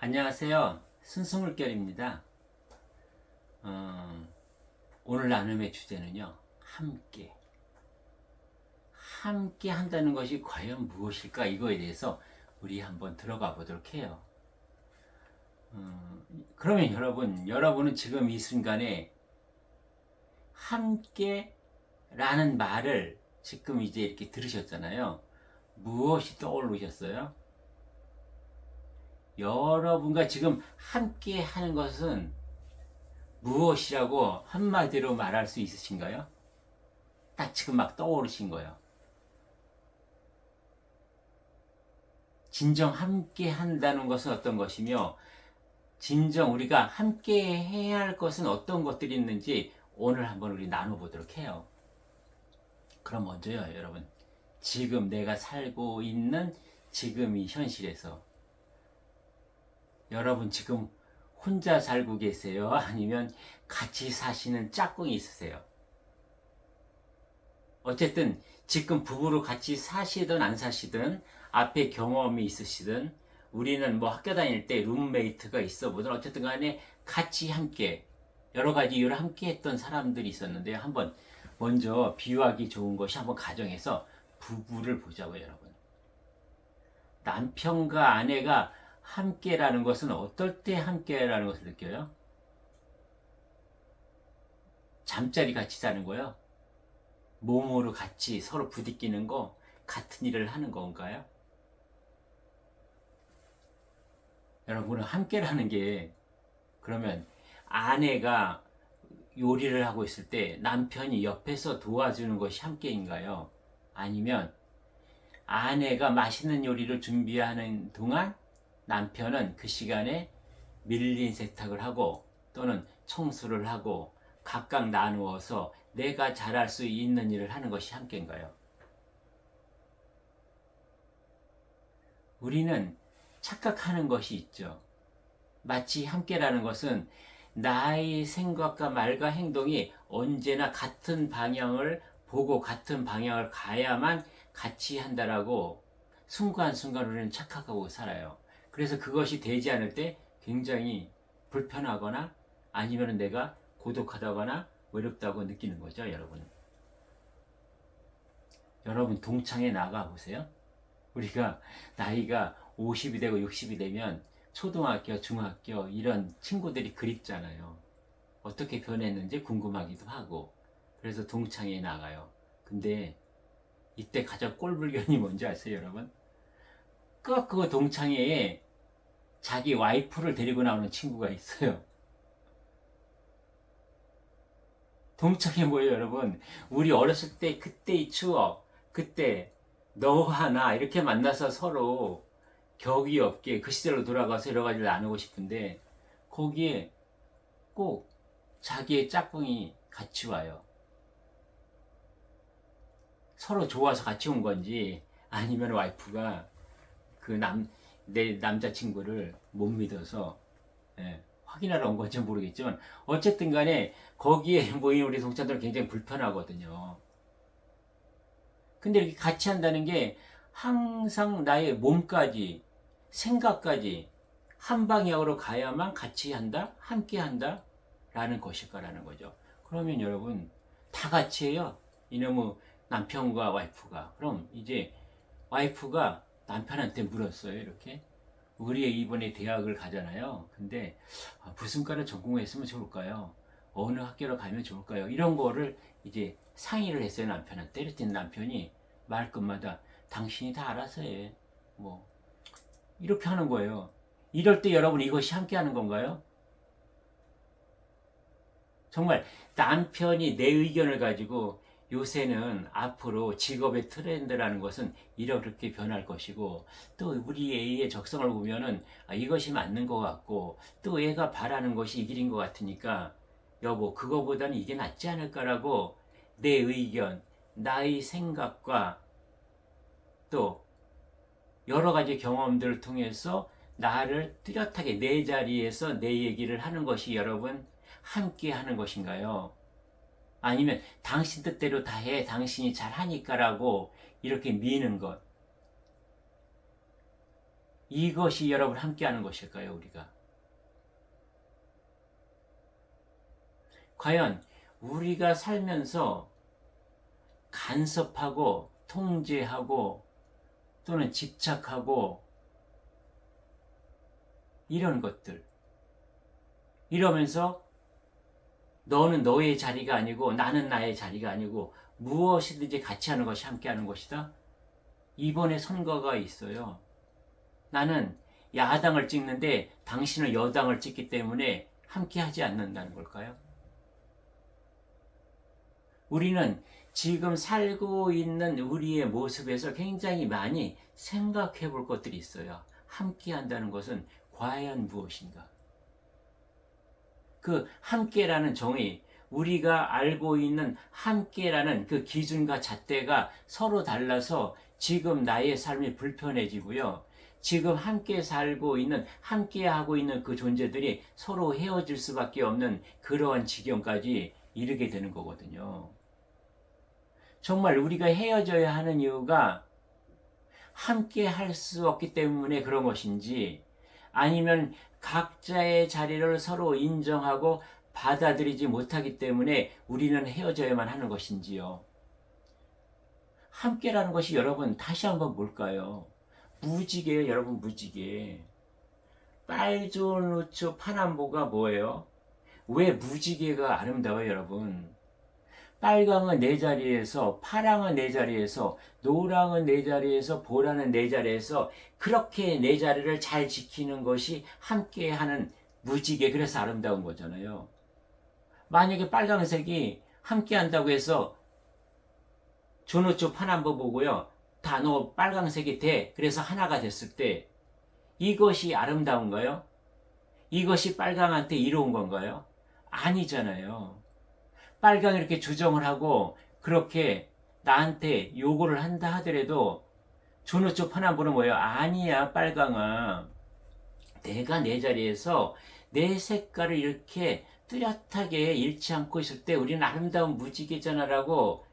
안녕하세요. 순수물결입니다. 오늘 나눔의 주제는요, 함께. 함께 한다는 것이 과연 무엇일까? 이거에 대해서 우리 한번 들어가 보도록 해요. 그러면 여러분은 지금 이 순간에 함께 라는 말을 지금 이제 이렇게 들으셨잖아요. 무엇이 떠오르셨어요? 여러분과 지금 함께 하는 것은 무엇이라고 한마디로 말할 수 있으신가요? 딱 지금 막 떠오르신 거예요. 진정 함께 한다는 것은 어떤 것이며, 진정 우리가 함께 해야 할 것은 어떤 것들이 있는지 오늘 한번 우리 나눠보도록 해요. 그럼 먼저요, 여러분. 지금 내가 살고 있는 지금 이 현실에서 여러분 지금 혼자 살고 계세요? 아니면 같이 사시는 짝꿍이 있으세요? 어쨌든 지금 부부로 같이 사시든 안 사시든 앞에 경험이 있으시든 우리는 뭐 학교 다닐 때 룸메이트가 있어 보든 어쨌든 간에 같이 함께 여러 가지 이유로 함께 했던 사람들이 있었는데요. 한번 먼저 비유하기 좋은 것이 한번 가정에서 부부를 보자고요, 여러분. 남편과 아내가 함께라는 것은 어떨 때 함께라는 것을 느껴요? 잠자리 같이 자는 거요? 몸으로 같이 서로 부딪히는 거, 같은 일을 하는 건가요? 여러분은 함께라는 게 그러면 아내가 요리를 하고 있을 때 남편이 옆에서 도와주는 것이 함께인가요? 아니면 아내가 맛있는 요리를 준비하는 동안 남편은 그 시간에 밀린 세탁을 하고 또는 청소를 하고 각각 나누어서 내가 잘할 수 있는 일을 하는 것이 함께인가요? 우리는 착각하는 것이 있죠. 마치 함께라는 것은 나의 생각과 말과 행동이 언제나 같은 방향을 보고 같은 방향을 가야만 같이 한다라고 순간순간 우리는 착각하고 살아요. 그래서 그것이 되지 않을 때 굉장히 불편하거나 아니면 내가 고독하다거나 외롭다고 느끼는 거죠, 여러분. 여러분 동창회 나가 보세요. 우리가 나이가 50이 되고 60이 되면 초등학교, 중학교 이런 친구들이 그립잖아요. 어떻게 변했는지 궁금하기도 하고. 그래서 동창회에 나가요. 근데 이때 가장 꼴불견이 뭔지 아세요, 여러분? 꼭 그 동창회에 자기 와이프를 데리고 나오는 친구가 있어요. 동창회 뭐예요, 여러분? 우리 어렸을 때 그때의 추억, 그때 너와 나 이렇게 만나서 서로 격이 없게 그 시절로 돌아가서 여러 가지를 나누고 싶은데 거기에 꼭 자기의 짝꿍이 같이 와요. 서로 좋아서 같이 온 건지 아니면 와이프가 내 남자친구를 못 믿어서 확인하러 온 건지 모르겠지만 어쨌든 간에 거기에 모인 우리 동창들은 굉장히 불편하거든요. 근데 이렇게 같이 한다는 게 항상 나의 몸까지 생각까지 한 방향으로 가야만 같이 한다, 함께 한다, 라는 것일까라는 거죠. 그러면 여러분, 다 같이 해요. 이놈의 남편과 와이프가. 그럼 이제 와이프가 남편한테 물었어요, 이렇게. 우리 이번에 대학을 가잖아요. 근데 무슨 과를 전공했으면 좋을까요? 어느 학교로 가면 좋을까요? 이런 거를 이제 상의를 했어요, 남편한테. 그랬더니 남편이 말끝마다 당신이 다 알아서 해. 뭐 이렇게 하는 거예요. 이럴 때 여러분 이것이 함께 하는 건가요? 정말 남편이 내 의견을 가지고 요새는 앞으로 직업의 트렌드라는 것은 이렇게 변할 것이고 또 우리 애의 적성을 보면은 이것이 맞는 것 같고 또 애가 바라는 것이 이 길인 것 같으니까 여보 그거보다는 이게 낫지 않을까라고 내 의견, 나의 생각과 또 여러 가지 경험들을 통해서 나를 뚜렷하게 내 자리에서 내 얘기를 하는 것이 여러분 함께 하는 것인가요? 아니면 당신 뜻대로 다 해, 당신이 잘하니까라고 이렇게 미는 것. 이것이 여러분 함께하는 것일까요, 우리가? 과연 우리가 살면서 간섭하고 통제하고 또는 집착하고 이런 것들, 이러면서 너는 너의 자리가 아니고 나는 나의 자리가 아니고 무엇이든지 같이 하는 것이 함께하는 것이다. 이번에 선거가 있어요. 나는 야당을 찍는데 당신은 여당을 찍기 때문에 함께하지 않는다는 걸까요? 우리는 지금 살고 있는 우리의 모습에서 굉장히 많이 생각해 볼 것들이 있어요. 함께한다는 것은 과연 무엇인가? 그 함께라는 정의, 우리가 알고 있는 함께라는 그 기준과 잣대가 서로 달라서 지금 나의 삶이 불편해지고요. 지금 함께 살고 있는, 함께하고 있는 그 존재들이 서로 헤어질 수밖에 없는 그러한 지경까지 이르게 되는 거거든요. 정말 우리가 헤어져야 하는 이유가 함께 할 수 없기 때문에 그런 것인지, 아니면 각자의 자리를 서로 인정하고 받아들이지 못하기 때문에 우리는 헤어져야만 하는 것인지요. 함께라는 것이 여러분 다시 한번 뭘까요? 무지개예요, 여러분. 무지개. 빨주노 우추 파남보가 뭐예요? 왜 무지개가 아름다워요, 여러분? 빨강은 내 자리에서, 파랑은 내 자리에서, 노랑은 내 자리에서, 보라는 내 자리에서 그렇게 내 자리를 잘 지키는 것이 함께하는 무지개, 그래서 아름다운 거잖아요. 만약에 빨강색이 함께한다고 해서 조노초 파남보 보고요, 다 너 빨강색이 돼, 그래서 하나가 됐을 때 이것이 아름다운가요? 이것이 빨강한테 이로운 건가요? 아니잖아요. 빨강 이렇게 주정을 하고 그렇게 나한테 요구를 한다 하더라도 준우쪽 파남보는 뭐예요? 아니야, 빨강아. 내가 내 자리에서 내 색깔을 이렇게 뚜렷하게 잃지 않고 있을 때 우리는 아름다운 무지개잖아 라고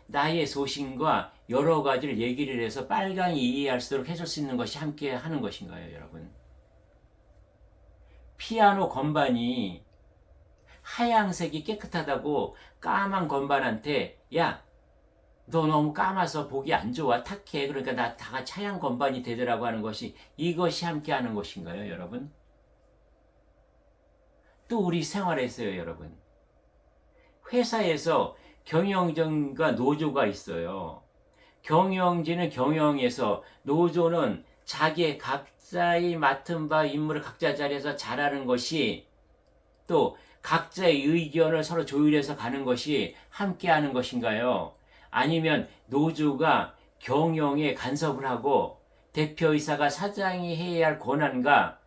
나의 소신과 여러 가지를 얘기를 해서 빨강이 이해할 수 있도록 해줄 수 있는 것이 함께 하는 것인가요, 여러분? 피아노 건반이 하양색이 깨끗하다고 까만 건반한테 야, 너 너무 까마서 보기 안 좋아, 탁해, 그러니까 나 다 같이 하얀 건반이 되더라고 하는 것이, 이것이 함께 하는 것인가요, 여러분? 또 우리 생활에서요, 여러분. 회사에서 경영진과 노조가 있어요. 경영진은 경영에서, 노조는 자기의 각자의 맡은 바 임무를 각자 자리에서 잘하는 것이, 또 각자의 의견을 서로 조율해서 가는 것이 함께하는 것인가요? 아니면 노조가 경영에 간섭을 하고 대표이사가 사장이 해야 할 권한과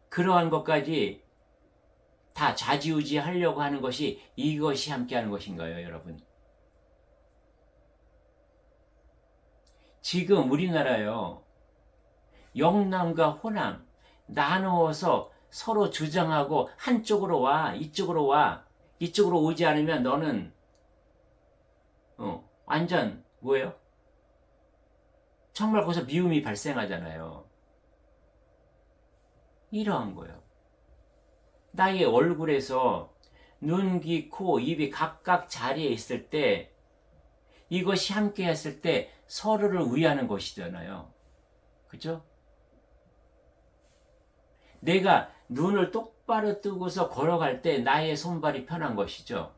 그러한 것까지 다 좌지우지 하려고 하는 것이, 이것이 함께하는 것인가요, 여러분? 지금 우리나라요, 영남과 호남 나누어서 서로 주장하고 한쪽으로 와, 이쪽으로 와, 이쪽으로 오지 않으면 너는 완전 뭐예요? 정말 거기서 미움이 발생하잖아요. 이러한 거예요. 나의 얼굴에서 눈, 귀, 코, 입이 각각 자리에 있을 때, 이것이 함께 했을 때 서로를 위하는 것이잖아요. 그죠? 내가 눈을 똑바로 뜨고서 걸어갈 때 나의 손발이 편한 것이죠.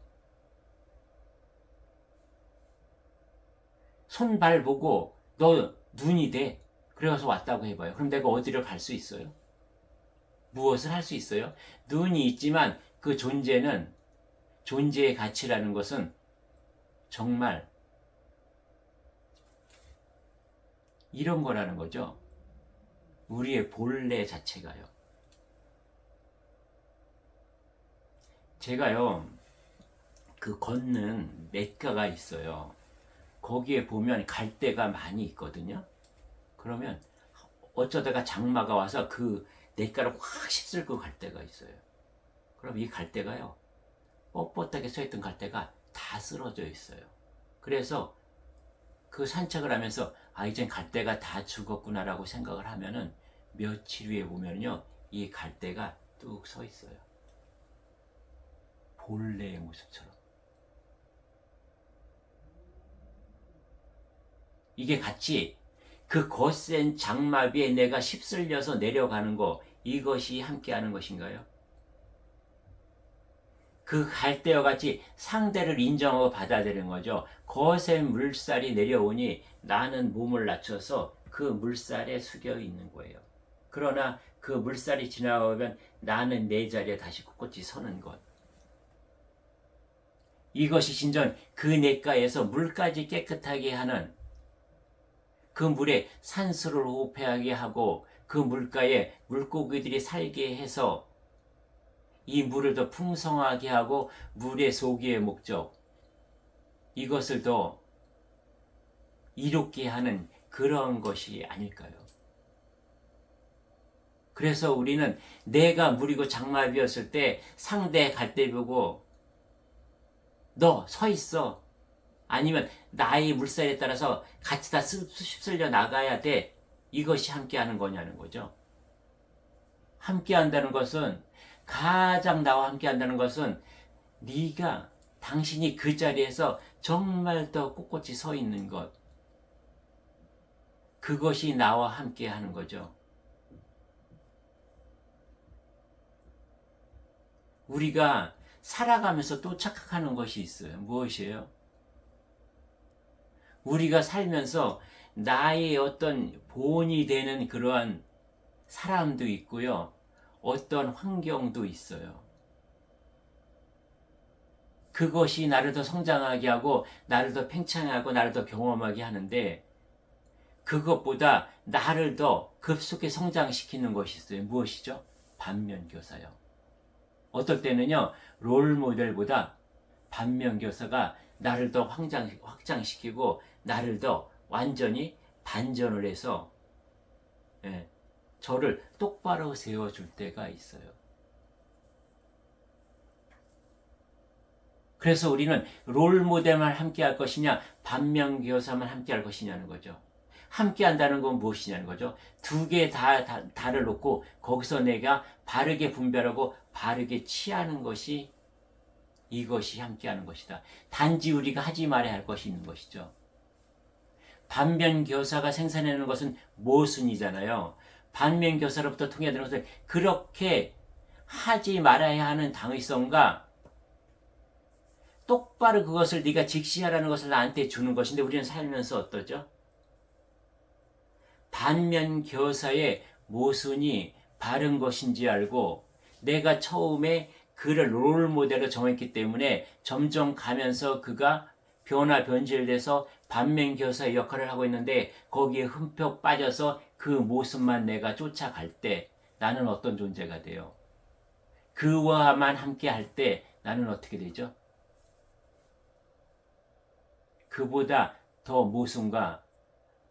손발 보고 너 눈이 돼, 그래서 왔다고 해봐요. 그럼 내가 어디를 갈 수 있어요? 무엇을 할 수 있어요? 눈이 있지만 그 존재는, 존재의 가치라는 것은 정말 이런 거라는 거죠. 우리의 본래 자체가요. 제가요, 그 걷는 냇가가 있어요. 거기에 보면 갈대가 많이 있거든요. 그러면 어쩌다가 장마가 와서 그 냇가를 확 휩쓸고 갈 때가 있어요. 그럼 이 갈대가요, 뻣뻣하게 서있던 갈대가 다 쓰러져 있어요. 그래서 그 산책을 하면서 이젠 갈대가 다 죽었구나라고 생각을 하면은 며칠 후에 보면요, 이 갈대가 뚝 서 있어요. 본래의 모습처럼. 이게 같이 그 거센 장마비에 내가 휩쓸려서 내려가는 거, 이것이 함께하는 것인가요? 그 갈대와 같이 상대를 인정하고 받아들이는 거죠. 거센 물살이 내려오니 나는 몸을 낮춰서 그 물살에 숙여 있는 거예요. 그러나 그 물살이 지나가면 나는 내 자리에 다시 꿋꿋이 서는 것. 이것이 진정 그 냇가에서 물까지 깨끗하게 하는, 그 물에 산수를 호흡하게 하고 그 물가에 물고기들이 살게 해서 이 물을 더 풍성하게 하고 물의 소기의 목적, 이것을 더 이롭게 하는 그런 것이 아닐까요? 그래서 우리는 내가 물이고 장마비였을 때 상대 갈대 보고 너 서 있어. 아니면 나의 물살에 따라서 같이 다 휩쓸려 나가야 돼. 이것이 함께하는 거냐는 거죠. 함께한다는 것은, 가장 나와 함께한다는 것은 네가, 당신이 그 자리에서 정말 더 꼿꼿이 서 있는 것, 그것이 나와 함께하는 거죠. 우리가 살아가면서 또 착각하는 것이 있어요. 무엇이에요? 우리가 살면서 나의 어떤 본이 되는 그러한 사람도 있고요. 어떤 환경도 있어요. 그것이 나를 더 성장하게 하고 나를 더 팽창하고 나를 더 경험하게 하는데, 그것보다 나를 더 급속히 성장시키는 것이 있어요. 무엇이죠? 반면교사요. 어떨 때는요, 롤모델보다 반면교사가 나를 더 확장시키고 나를 더 완전히 반전을 해서, 예, 저를 똑바로 세워줄 때가 있어요. 그래서 우리는 롤모델만 함께 할 것이냐, 반면교사만 함께 할 것이냐는 거죠. 함께 한다는 건 무엇이냐는 거죠. 두 개 다를 놓고 거기서 내가 바르게 분별하고 바르게 취하는 것이, 이것이 함께하는 것이다. 단지 우리가 하지 말아야 할 것이 있는 것이죠. 반면교사가 생산해내는 것은 모순이잖아요. 반면교사로부터 통해되는 것을 그렇게 하지 말아야 하는 당위성과 똑바로 그것을 네가 직시하라는 것을 나한테 주는 것인데, 우리는 살면서 어떠죠? 반면교사의 모순이 바른 것인지 알고 내가 처음에 그를 롤모델로 정했기 때문에 점점 가면서 그가 변질돼서 반면교사의 역할을 하고 있는데, 거기에 흠뻑 빠져서 그 모습만 내가 쫓아갈 때 나는 어떤 존재가 돼요? 그와만 함께 할 때 나는 어떻게 되죠? 그보다 더 모순과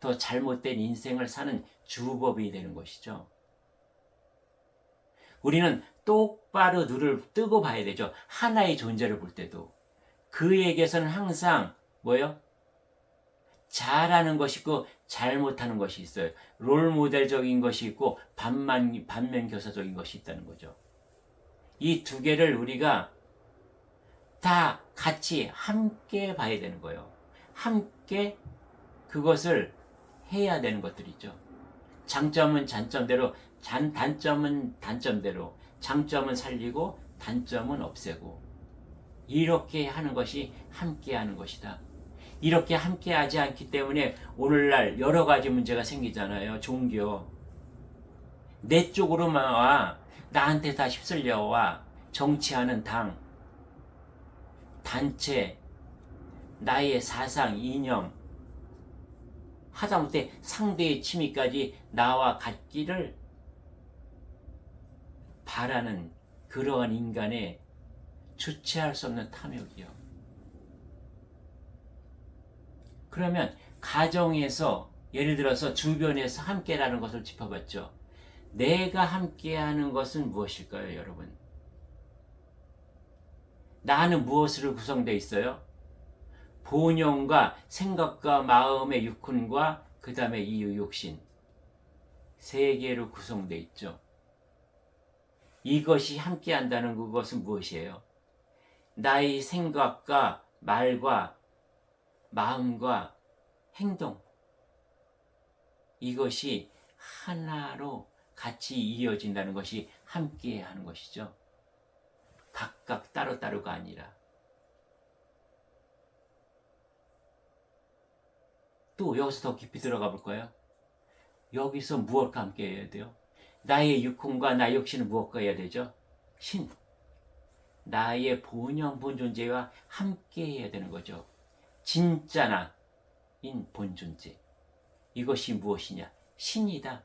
더 잘못된 인생을 사는 주법이 되는 것이죠. 우리는 똑바로 눈을 뜨고 봐야 되죠. 하나의 존재를 볼 때도. 그에게서는 항상 뭐예요? 잘하는 것이 있고 잘못하는 것이 있어요. 롤모델적인 것이 있고 반면교사적인 것이 있다는 거죠. 이 두 개를 우리가 다 같이 함께 봐야 되는 거예요. 함께 그것을 해야 되는 것들이죠. 장점은 장점대로, 단점은 단점대로, 장점은 살리고 단점은 없애고, 이렇게 하는 것이 함께 하는 것이다. 이렇게 함께 하지 않기 때문에 오늘날 여러 가지 문제가 생기잖아요. 종교. 내 쪽으로만 와. 나한테 다 휩쓸려 와. 정치하는 당, 단체, 나의 사상, 이념, 하다못해 상대의 취미까지 나와 같기를 바라는 그러한 인간의 주체할 수 없는 탐욕이요. 그러면 가정에서, 예를 들어서 주변에서 함께라는 것을 짚어봤죠. 내가 함께하는 것은 무엇일까요, 여러분? 나는 무엇으로 구성되어 있어요? 본영과 생각과 마음의 육훈과 그 다음에 이유욕신 세 개로 구성되어 있죠. 이것이 함께 한다는 그것은 무엇이에요? 나의 생각과 말과 마음과 행동, 이것이 하나로 같이 이어진다는 것이 함께 하는 것이죠. 각각 따로따로가 아니라. 또 여기서 더 깊이 들어가 볼까요? 여기서 무엇과 함께 해야 돼요? 나의 육혼과 나의 육신은 무엇과 해야 되죠? 신. 나의 본영 본존재와 함께 해야 되는 거죠. 진짜 나인 본존재. 이것이 무엇이냐? 신이다.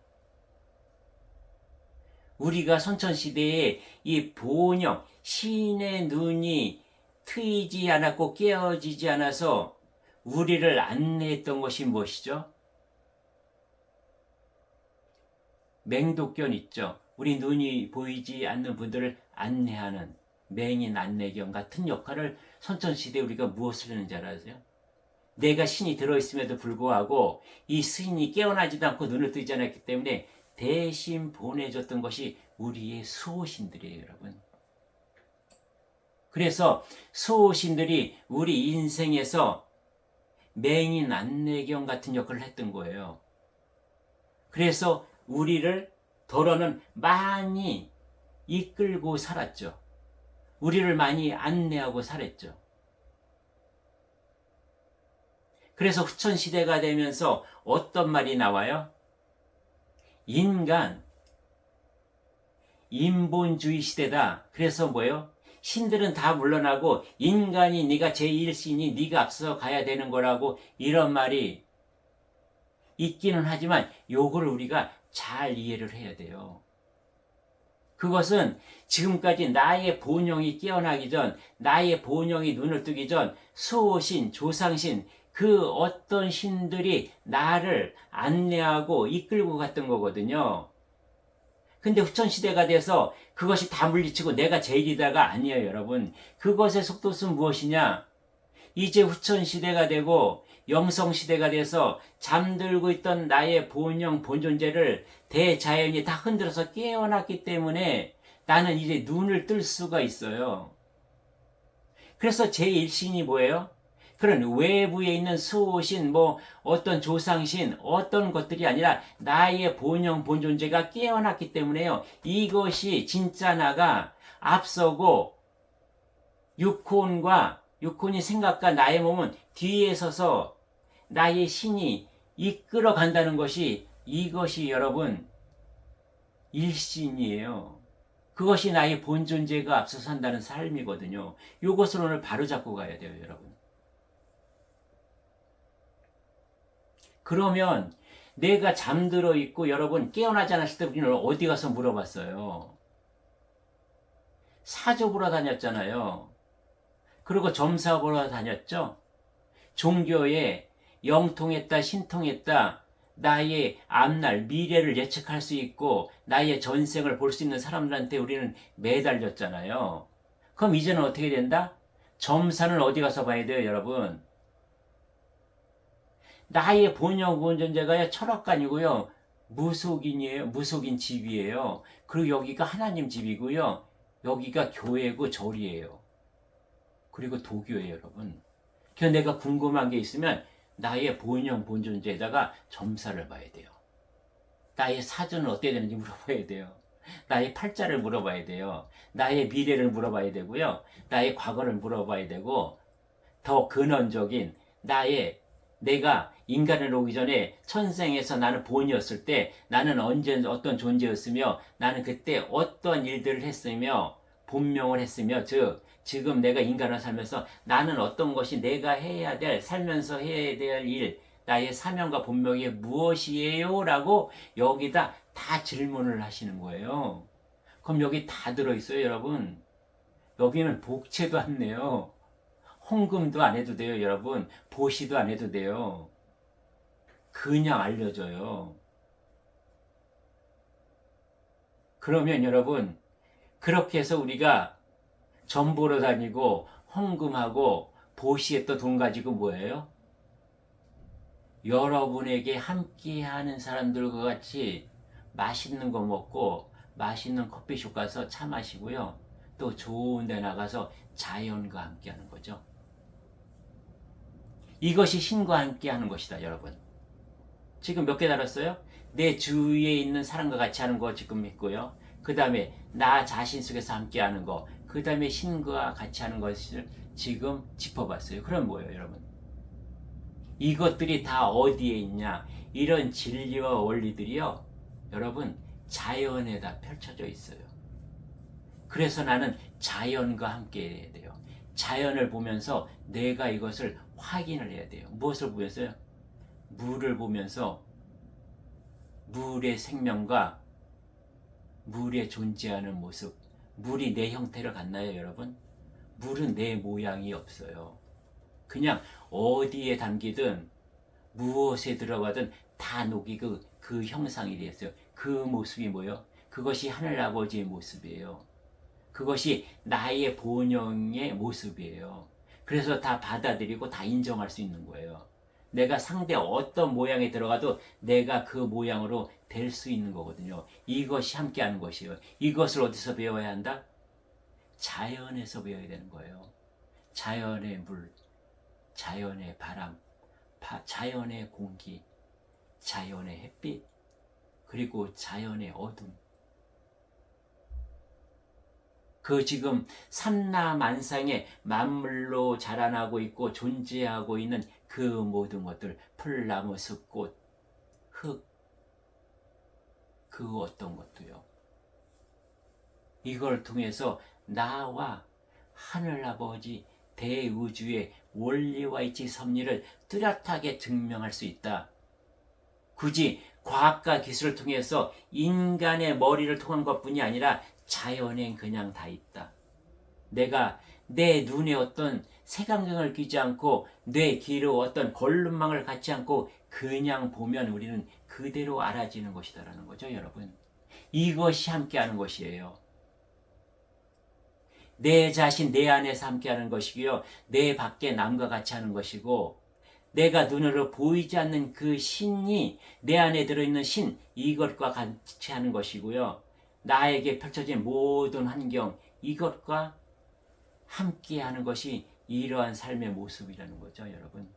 우리가 선천시대에 이 본영, 신의 눈이 트이지 않았고 깨어지지 않아서 우리를 안내했던 것이 무엇이죠? 맹독견 있죠. 우리 눈이 보이지 않는 분들을 안내하는 맹인 안내견 같은 역할을 선천시대에 우리가 무엇을 했는지 알아요? 내가 신이 들어있음에도 불구하고 이 스님이 깨어나지도 않고 눈을 뜨지 않았기 때문에 대신 보내줬던 것이 우리의 수호신들이에요, 여러분. 그래서 수호신들이 우리 인생에서 맹인 안내견 같은 역할을 했던 거예요. 그래서 우리를 더러는 많이 이끌고 살았죠. 우리를 많이 안내하고 살았죠. 그래서 후천시대가 되면서 어떤 말이 나와요? 인간, 인본주의 시대다. 그래서 뭐예요? 신들은 다 물러나고 인간이 네가 제1신이 네가 앞서 가야 되는 거라고 이런 말이 있기는 하지만 요걸 우리가 잘 이해를 해야 돼요. 그것은 지금까지 나의 본영이 깨어나기 전, 나의 본영이 눈을 뜨기 전 수호신, 조상신, 그 어떤 신들이 나를 안내하고 이끌고 갔던 거거든요. 근데 후천시대가 돼서 그것이 다 물리치고 내가 제일이다가 아니에요, 여러분. 그것의 속도는 무엇이냐? 이제 후천시대가 되고 영성시대가 돼서 잠들고 있던 나의 본영, 본존재를 대자연이 다 흔들어서 깨어났기 때문에 나는 이제 눈을 뜰 수가 있어요. 그래서 제1신이 뭐예요? 그런 외부에 있는 수호신, 어떤 조상신, 어떤 것들이 아니라 나의 본영, 본존재가 깨어났기 때문에요. 이것이 진짜 나가 앞서고 육혼이 생각과 나의 몸은 뒤에 서서 나의 신이 이끌어 간다는 것이 이것이 여러분 일신이에요. 그것이 나의 본존재가 앞서 산다는 삶이거든요. 이것을 오늘 바로잡고 가야 돼요, 여러분. 그러면 내가 잠들어 있고 여러분 깨어나지 않았을 때 우리는 어디 가서 물어봤어요? 사조 보러 다녔잖아요. 그리고 점사 보러 다녔죠. 종교에 영통했다, 신통했다, 나의 앞날, 미래를 예측할 수 있고 나의 전생을 볼 수 있는 사람들한테 우리는 매달렸잖아요. 그럼 이제는 어떻게 된다? 점사는 어디 가서 봐야 돼요, 여러분? 나의 본영, 본존재가 철학관이고요. 무속인이에요. 무속인 집이에요. 그리고 여기가 하나님 집이고요. 여기가 교회고 절이에요. 그리고 도교예요, 여러분. 그래서 내가 궁금한 게 있으면 나의 본영, 본존재에다가 점사를 봐야 돼요. 나의 사전은 어떻게 되는지 물어봐야 돼요. 나의 팔자를 물어봐야 돼요. 나의 미래를 물어봐야 되고요. 나의 과거를 물어봐야 되고 더 근원적인 내가 인간을 오기 전에 천생에서 나는 본이었을 때 나는 언제 어떤 존재였으며 나는 그때 어떤 일들을 했으며 본명을 했으며 즉 지금 내가 인간을 살면서 나는 어떤 것이 내가 해야 될 살면서 해야 될 일 나의 사명과 본명이 무엇이에요? 라고 여기다 다 질문을 하시는 거예요. 그럼 여기 다 들어있어요, 여러분. 여기는 복채도 안 내요. 헌금도 안 해도 돼요, 여러분. 보시도 안 해도 돼요. 그냥 알려줘요. 그러면 여러분, 그렇게 해서 우리가 점 보러 다니고 헌금하고 보시에 또 돈 가지고 뭐예요? 여러분에게 함께하는 사람들과 같이 맛있는 거 먹고 맛있는 커피숍 가서 차 마시고요. 또 좋은 데 나가서 자연과 함께하는 거죠. 이것이 신과 함께하는 것이다, 여러분. 지금 몇 개 달았어요? 내 주위에 있는 사람과 같이 하는 거 지금 있고요. 그 다음에 나 자신 속에서 함께하는 거, 그 다음에 신과 같이 하는 것을 지금 짚어봤어요. 그럼 뭐예요, 여러분? 이것들이 다 어디에 있냐? 이런 진리와 원리들이요, 여러분, 자연에 다 펼쳐져 있어요. 그래서 나는 자연과 함께 해야 돼요. 자연을 보면서 내가 이것을 확인을 해야 돼요. 무엇을 보면서요? 물을 보면서 물의 생명과 물에 존재하는 모습, 물이 내 형태를 갖나요, 여러분? 물은 내 모양이 없어요. 그냥 어디에 담기든 무엇에 들어가든 다 녹이 그 형상이 되었어요. 그 모습이 뭐예요? 그것이 하늘아버지의 모습이에요. 그것이 나의 본영의 모습이에요. 그래서 다 받아들이고 다 인정할 수 있는 거예요. 내가 상대 어떤 모양에 들어가도 내가 그 모양으로 될 수 있는 거거든요. 이것이 함께하는 것이에요. 이것을 어디서 배워야 한다? 자연에서 배워야 되는 거예요. 자연의 물, 자연의 바람, 자연의 공기, 자연의 햇빛, 그리고 자연의 어둠. 그 지금 삼라만상의 만물로 자라나고 있고 존재하고 있는 그 모든 것들, 풀나무, 숲꽃, 흙, 그 어떤 것도요. 이걸 통해서 나와 하늘아버지 대우주의 원리와 이치 섭리를 뚜렷하게 증명할 수 있다. 굳이 과학과 기술을 통해서 인간의 머리를 통한 것뿐이 아니라 자연엔 그냥 다 있다. 내가 내 눈에 어떤 색안경을 끼지 않고 내 귀로 어떤 걸름망을 갖지 않고 그냥 보면 우리는 그대로 알아지는 것이다라는 거죠, 여러분. 이것이 함께하는 것이에요. 내 자신 내 안에서 함께하는 것이고요. 내 밖에 남과 같이 하는 것이고, 내가 눈으로 보이지 않는 그 신이 내 안에 들어있는 신, 이것과 같이 하는 것이고요. 나에게 펼쳐진 모든 환경, 이것과 함께하는 것이 이러한 삶의 모습이라는 거죠, 여러분.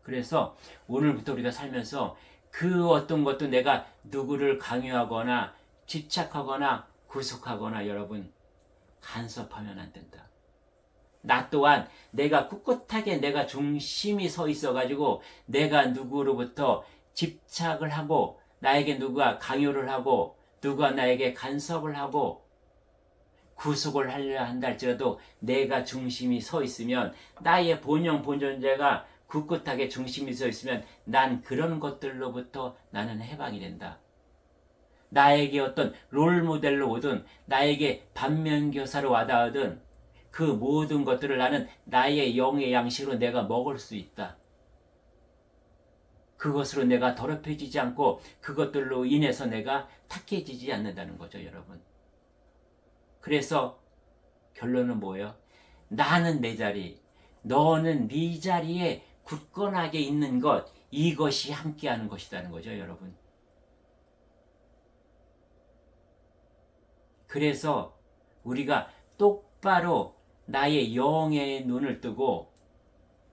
그래서 오늘부터 우리가 살면서 그 어떤 것도 내가 누구를 강요하거나 집착하거나 구속하거나 여러분 간섭하면 안 된다. 나 또한 내가 꿋꿋하게 내가 중심이 서 있어가지고 내가 누구로부터 집착을 하고 나에게 누가 강요를 하고 누가 나에게 간섭을 하고 구속을 하려 한다 할지라도 내가 중심이 서 있으면 나의 본영 본존재가 굳굳하게 중심이 서 있으면 난 그런 것들로부터 나는 해방이 된다. 나에게 어떤 롤모델로 오든 나에게 반면교사로 와닿으든 그 모든 것들을 나는 나의 영의 양식으로 내가 먹을 수 있다. 그것으로 내가 더럽혀지지 않고 그것들로 인해서 내가 탁해지지 않는다는 거죠, 여러분. 그래서 결론은 뭐예요? 나는 내 자리, 너는 네 자리에 굳건하게 있는 것, 이것이 함께하는 것이라는 거죠, 여러분. 그래서 우리가 똑바로 나의 영의 눈을 뜨고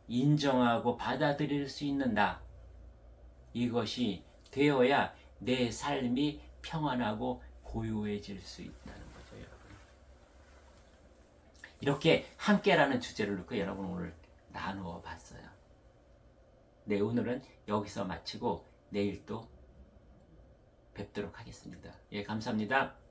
인정하고 받아들일 수 있는 나, 이것이 되어야 내 삶이 평안하고 고요해질 수 있다는 거죠, 여러분. 이렇게 함께라는 주제를 놓고 여러분 오늘 나누어 봤어요. 네, 오늘은 여기서 마치고 내일 또 뵙도록 하겠습니다. 예, 감사합니다.